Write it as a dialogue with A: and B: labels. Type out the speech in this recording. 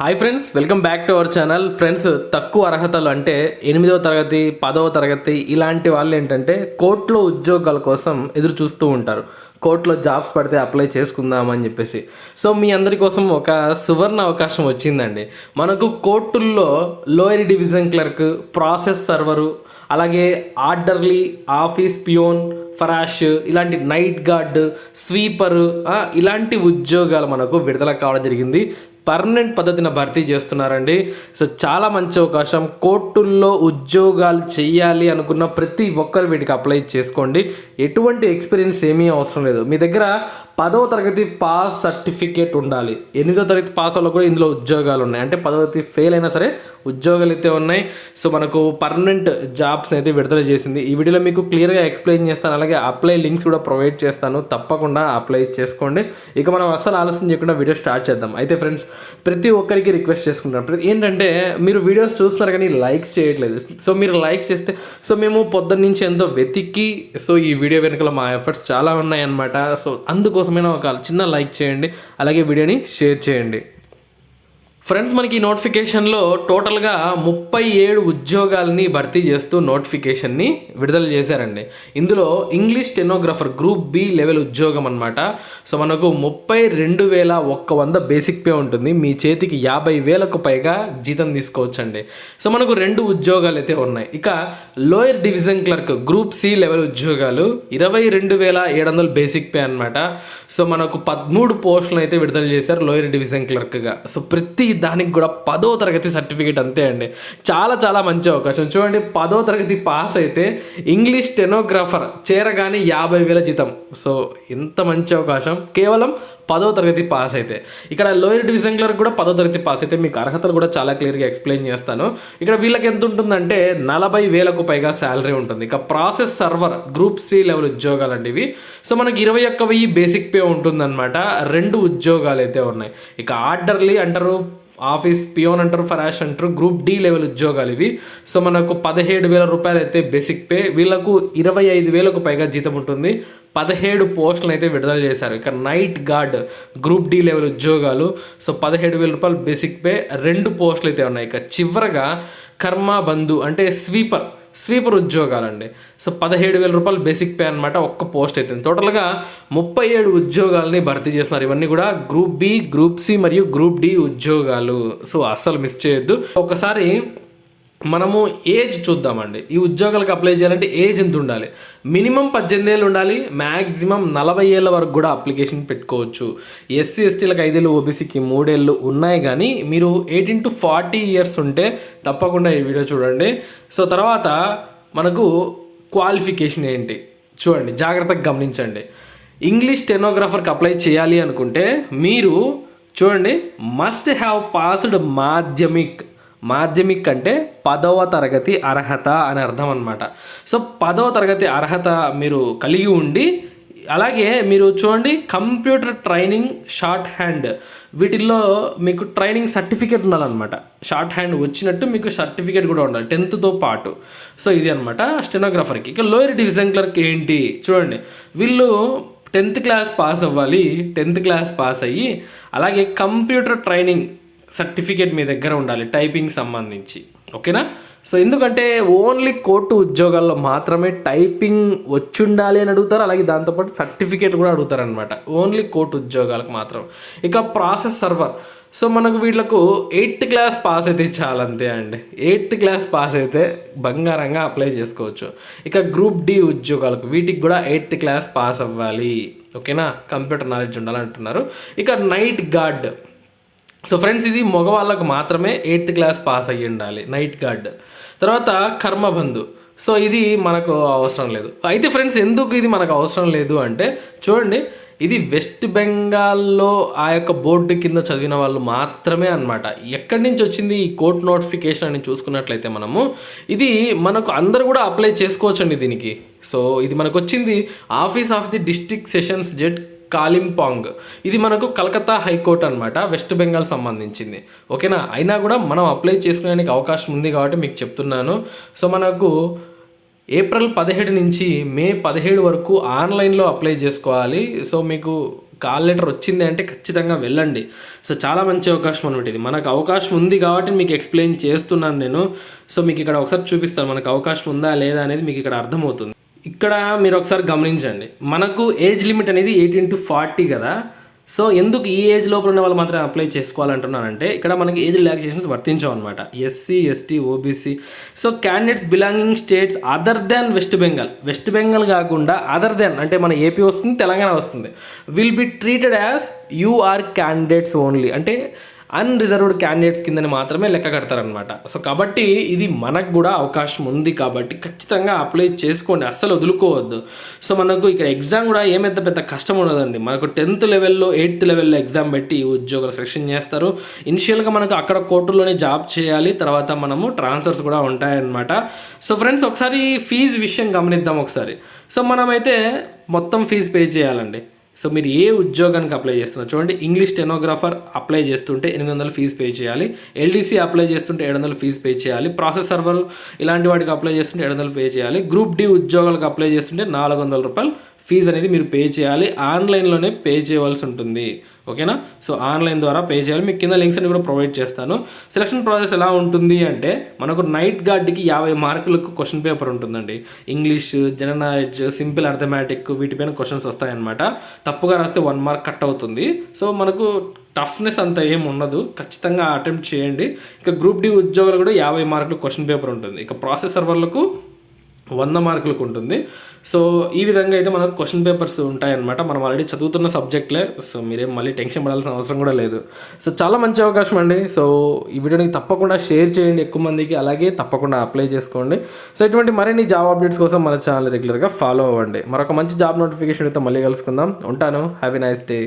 A: Hi friends, welcome back to our channel. Friends, తక్కువ అర్హతలు అంటే 8వ తరగతి 10వ తరగతి ఇలాంటి వాళ్ళు ఏంటంటే కోర్టులో ఉద్యోగాల కోసం ఎదురు చూస్తూ ఉంటారు. కోర్టులో జాబ్స్ పడితే అప్లై చేసుకుందామని చెప్పేసి. సో మీ అందరి కోసం ఒక సువర్ణ అవకాశం వచ్చిందండి. మనకు కోర్టుల్లో lower division clerk, process server, అలాగే ఆర్డర్లీ, ఆఫీస్ పియోన్, ఫరాష్, ఇలాంటి నైట్ గార్డ్, స్వీపరు, ఇలాంటి ఉద్యోగాలు మనకు విడుదల కావడం జరిగింది. పర్మనెంట్ పద్ధతిన భర్తీ చేస్తున్నారండి. సో చాలా మంచి అవకాశం. కోర్టుల్లో ఉద్యోగాలు చేయాలి అనుకున్న ప్రతి ఒక్కరు వీటికి అప్లై చేసుకోండి. ఎటువంటి ఎక్స్పీరియన్స్ ఏమీ అవసరం లేదు. మీ దగ్గర 10వ తరగతి పాస్ సర్టిఫికేట్ ఉండాలి. 8వ తరగతి పాస్ వాళ్ళు కూడా ఇందులో ఉద్యోగాలు ఉన్నాయి. అంటే 10వ తరగతి ఫెయిల్ అయినా సరే ఉద్యోగాలు అయితే ఉన్నాయి. సో మనకు పర్మనెంట్ జాబ్స్ అయితే విడుదల చేసింది. ఈ వీడియోలో మీకు క్లియర్గా ఎక్స్ప్లెయిన్ చేస్తాను. అలాగే అప్లై లింక్స్ కూడా ప్రొవైడ్ చేస్తాను. తప్పకుండా అప్లై చేసుకోండి. ఇక మనం అస్సలు ఆలస్యం చేయకుండా వీడియో స్టార్ట్ చేద్దాం. అయితే ఫ్రెండ్స్, ప్రతి ఒక్కరికి రిక్వెస్ట్ చేసుకుంటాను. ఏంటంటే మీరు వీడియోస్ చూస్తున్నారు కానీ లైక్స్ చేయట్లేదు. సో మీరు లైక్స్ చేస్తే మేము పొద్దున్న నుంచి ఎంతో వెతికి ఈ వీడియో వెనుకల మా ఎఫర్ట్స్ చాలా ఉన్నాయన్నమాట. సో అందుకోసమైనా ఒక చిన్న లైక్ చేయండి, అలాగే వీడియోని షేర్ చేయండి. ఫ్రెండ్స్, మనకి నోటిఫికేషన్లో టోటల్గా 37 ఉద్యోగాలని భర్తీ చేస్తూ నోటిఫికేషన్ని విడుదల చేశారండి. ఇందులో English stenographer group B level ఉద్యోగం అనమాట. సో మనకు 32,100 బేసిక్ పే ఉంటుంది. మీ చేతికి 50,000కు పైగా జీతం తీసుకోవచ్చండి. సో మనకు 2 ఉద్యోగాలు అయితే ఉన్నాయి. ఇక lower division clerk group C level ఉద్యోగాలు 22,700 బేసిక్ పే అనమాట. సో మనకు 13 పోస్టులను అయితే విడుదల చేశారు లోయర్ డివిజన్ క్లర్క్గా. సో ప్రతి దానికి కూడా 10వ తరగతి సర్టిఫికేట్ అంతే అండి. చాలా చాలా మంచి అవకాశం. చూడండి, 10వ తరగతి పాస్ అయితే ఇంగ్లీష్ స్టెనోగ్రాఫర్ చేరగానే 50,000 జీతం. సో ఎంత మంచి అవకాశం, కేవలం 10వ తరగతి పాస్ అయితే. ఇక్కడ లోయర్ డివిజన్ క్లర్క్ కూడా 10వ తరగతి పాస్ అయితే మీకు అర్హతలు కూడా చాలా క్లియర్గా ఎక్స్ప్లెయిన్ చేస్తాను. ఇక్కడ వీళ్ళకి ఎంత ఉంటుందంటే 40,000కు పైగా శాలరీ ఉంటుంది. ఇక process server group C level ఉద్యోగాలు అండి ఇవి. సో మనకి 21,000 బేసిక్ పే ఉంటుందన్నమాట. 2 ఉద్యోగాలు అయితే ఉన్నాయి. ఇక ఆర్డర్లీ అంటారు, ఆఫీస్ పియోన్ అంటారు, ఫరాష్ అంటారు, గ్రూప్ డి లెవెల్ ఉద్యోగాలు ఇవి. సో మనకు 17,000 రూపాయలు అయితే బేసిక్ పే. వీళ్ళకు 25,000కు పైగా జీతం ఉంటుంది. 17 పోస్టులను అయితే విడుదల చేశారు. ఇక night guard group D level ఉద్యోగాలు. సో 17,000 రూపాయలు బేసిక్ పే, 2 పోస్టులు అయితే ఉన్నాయి. ఇక చివరగా కర్మ బంధు అంటే స్వీపర్ ఉద్యోగాలండి. సో 17,000 రూపాయలు బేసిక్ పే అనమాట. ఒక్క పోస్ట్ అయితే టోటల్గా 37 ఉద్యోగాలని భర్తీ చేస్తున్నారు. ఇవన్నీ కూడా గ్రూప్ బి, గ్రూప్ సి మరియు గ్రూప్ డి ఉద్యోగాలు. సో అస్సలు మిస్ చేయొద్దు. ఒకసారి మనము ఏజ్ చూద్దామండి. ఈ ఉద్యోగాలకు అప్లై చేయాలంటే ఏజ్ ఎంత ఉండాలి? మినిమం 18 ఏళ్ళు ఉండాలి. మ్యాక్సిమం 40 ఏళ్ళ వరకు కూడా అప్లికేషన్ పెట్టుకోవచ్చు. ఎస్సీ ఎస్టీలకు 5 ఏళ్ళు, ఓబీసీకి 3 ఏళ్ళు ఉన్నాయి. కానీ మీరు 18 to 40 ఇయర్స్ ఉంటే తప్పకుండా ఈ వీడియో చూడండి. సో తర్వాత మనకు క్వాలిఫికేషన్ ఏంటి చూడండి, జాగ్రత్తగా గమనించండి. ఇంగ్లీష్ స్టెనోగ్రాఫర్కి అప్లై చేయాలి అనుకుంటే మీరు చూడండి, మస్ట్ హ్యావ్ పాస్డ్ మాధ్యమిక్ అంటే 10వ తరగతి అర్హత అని అర్థం అనమాట. సో 10వ తరగతి అర్హత మీరు కలిగి ఉండి, అలాగే మీరు చూడండి కంప్యూటర్ ట్రైనింగ్, షార్ట్ హ్యాండ్, వీటిల్లో మీకు ట్రైనింగ్ సర్టిఫికేట్ ఉండాలన్నమాట. షార్ట్ హ్యాండ్ వచ్చినట్టు మీకు సర్టిఫికేట్ కూడా ఉండాలి 10థ్తో పాటు. సో ఇది అనమాట స్టెనోగ్రాఫర్కి. ఇక లోయర్ డివిజన్ క్లర్క్ ఏంటి చూడండి, వీళ్ళు 10th క్లాస్ పాస్ అవ్వాలి. 10th క్లాస్ పాస్ అయ్యి అలాగే కంప్యూటర్ ట్రైనింగ్ సర్టిఫికేట్ మీ దగ్గర ఉండాలి టైపింగ్ సంబంధించి. ఓకేనా? సో ఎందుకంటే ఓన్లీ కోర్టు ఉద్యోగాల్లో మాత్రమే టైపింగ్ వచ్చి ఉండాలి అని అడుగుతారు. అలాగే దాంతోపాటు సర్టిఫికేట్ కూడా అడుగుతారనమాట, ఓన్లీ కోర్టు ఉద్యోగాలకు మాత్రం. ఇక ప్రాసెస్ సర్వర్, సో మనకు వీళ్ళకు 8th క్లాస్ పాస్ అయితే చాలంతే అండి. 8th క్లాస్ పాస్ అయితే బంగారంగా అప్లై చేసుకోవచ్చు. ఇక గ్రూప్ డి ఉద్యోగాలకు వీటికి కూడా 8th క్లాస్ పాస్ అవ్వాలి. ఓకేనా? కంప్యూటర్ నాలెడ్జ్ ఉండాలంటున్నారు. ఇక నైట్ గార్డ్, సో ఫ్రెండ్స్ ఇది మగవాళ్ళకు మాత్రమే 8th క్లాస్ పాస్ అయ్యి ఉండాలి, నైట్ గార్డ్. తర్వాత కర్మబంధు, సో ఇది మనకు అవసరం లేదు. అయితే ఫ్రెండ్స్, ఎందుకు ఇది మనకు అవసరం లేదు అంటే చూడండి, ఇది వెస్ట్ బెంగాల్లో ఆ యొక్క బోర్డు కింద చదివిన వాళ్ళు మాత్రమే అనమాట. ఎక్కడి నుంచి వచ్చింది ఈ కోర్ట్ నోటిఫికేషన్ అని చూసుకున్నట్లయితే మనము ఇది మనకు అందరూ కూడా అప్లై చేసుకోవచ్చండి దీనికి. సో ఇది మనకు వచ్చింది office of the district sessions judge Kalimpong. ఇది మనకు కలకత్తా హైకోర్టు అనమాట, వెస్ట్ బెంగాల్ సంబంధించింది. ఓకేనా? అయినా కూడా మనం అప్లై చేసుకోవడానికి అవకాశం ఉంది కాబట్టి మీకు చెప్తున్నాను. సో మనకు ఏప్రిల్ 17 నుంచి మే 17 వరకు ఆన్లైన్లో అప్లై చేసుకోవాలి. సో మీకు కాల్ లెటర్ వచ్చింది అంటే ఖచ్చితంగా వెళ్ళండి. సో చాలా మంచి అవకాశం అనమాట ఇది. మనకు అవకాశం ఉంది కాబట్టి మీకు ఎక్స్ప్లెయిన్ చేస్తున్నాను నేను. సో మీకు ఇక్కడ ఒకసారి చూపిస్తాను మనకు అవకాశం ఉందా లేదా అనేది మీకు ఇక్కడ అర్థమవుతుంది. ఇక్కడ మీరు ఒకసారి గమనించండి, మనకు ఏజ్ లిమిట్ అనేది 18 to 40 కదా. సో ఎందుకు ఈ ఏజ్ లోపల ఉన్న వాళ్ళు మాత్రం అప్లై చేసుకోవాలంటున్నానంటే, ఇక్కడ మనకి ఏజ్ రిలాక్సేషన్స్ వర్తించవు అనమాట. SC, ST, OBC, so candidates belonging states other than west Bengal కాకుండా అదర్ దాన్ అంటే మన ఏపీ వస్తుంది, తెలంగాణ వస్తుంది, will be treated as you're candidates only, అంటే అన్రిజర్వ్డ్ క్యాండిడేట్స్ కిందని మాత్రమే లెక్క కడతారనమాట. సో కాబట్టి ఇది మనకు కూడా అవకాశం ఉంది కాబట్టి ఖచ్చితంగా అప్లై చేసుకోండి, అస్సలు వదులుకోవద్దు. సో మనకు ఇక్కడ ఎగ్జామ్ కూడా ఏమైతే పెద్ద కష్టం ఉండదండి. మనకు 10th లెవెల్లో 8th లెవెల్లో ఎగ్జామ్ పెట్టి ఉద్యోగులు సెలెక్షన్ చేస్తారు. ఇనిషియల్గా మనకు అక్కడ కోర్టులోనే జాబ్ చేయాలి, తర్వాత మనము ట్రాన్స్ఫర్స్ కూడా ఉంటాయన్నమాట. సో ఫ్రెండ్స్ ఒకసారి ఫీజు విషయం గమనిద్దాం ఒకసారి. సో మనమైతే మొత్తం ఫీజు పే చేయాలండి. సో మీరు ఏ ఉద్యోగానికి అప్లై చేస్తున్నారు చూడండి, ఇంగ్లీష్ స్టెనోగ్రాఫర్ అప్లై చేస్తుంటే 800 ఫీజు పే చేయాలి, ఎల్డీసీ అప్లై చేస్తుంటే 700 ఫీజు పే చేయాలి, ప్రాసెస్ సర్వర్ ఇలాంటి వాటికి అప్లై చేస్తుంటే 700 పే చేయాలి, గ్రూప్ డి ఉద్యోగాలకు అప్లై చేస్తుంటే 400 రూపాయలు ఫీజు అనేది మీరు పే చేయాలి. ఆన్లైన్లోనే పే చేయవలసి ఉంటుంది, ఓకేనా. సో ఆన్లైన్ ద్వారా పే చేయాలి. మీకు కింద లింక్స్ అని కూడా ప్రొవైడ్ చేస్తాను. సెలక్షన్ ప్రాసెస్ ఎలా ఉంటుంది అంటే, మనకు నైట్ గార్డ్కి 50 మార్కులకు క్వశ్చన్ పేపర్ ఉంటుందండి. English, general knowledge, simple arithmetic వీటిపైన క్వశ్చన్స్ వస్తాయన్నమాట. తప్పుగా రాస్తే 1 మార్క్ కట్ అవుతుంది. సో మనకు టఫ్నెస్ అంత ఏం ఉండదు, ఖచ్చితంగా అటెంప్ట్ చేయండి. ఇక గ్రూప్ డి ఉద్యోగాలు కూడా 50 మార్కులు క్వశ్చన్ పేపర్ ఉంటుంది. ఇక ప్రాసెస్ సర్వర్లకు 100 మార్కులకు ఉంటుంది. సో ఈ విధంగా అయితే మనకు క్వశ్చన్ పేపర్స్ ఉంటాయన్నమాట. మనం ఆల్రెడీ చదువుతున్న సబ్జెక్ట్లే, సో మీరేం మళ్ళీ టెన్షన్ పడాల్సిన అవసరం కూడా లేదు. సో చాలా మంచి అవకాశం అండి. సో ఈ వీడియోని తప్పకుండా షేర్ చేయండి ఎక్కువ మందికి, అలాగే తప్పకుండా అప్లై చేసుకోండి. సో ఇటువంటి మరిన్ని జాబ్ అప్డేట్స్ కోసం మన ఛానల్ రెగ్యులర్గా ఫాలో అవ్వండి. మరొక మంచి జాబ్ నోటిఫికేషన్ అయితే మళ్ళీ కలుసుకుందాం. ఉంటాను. Have a nice day.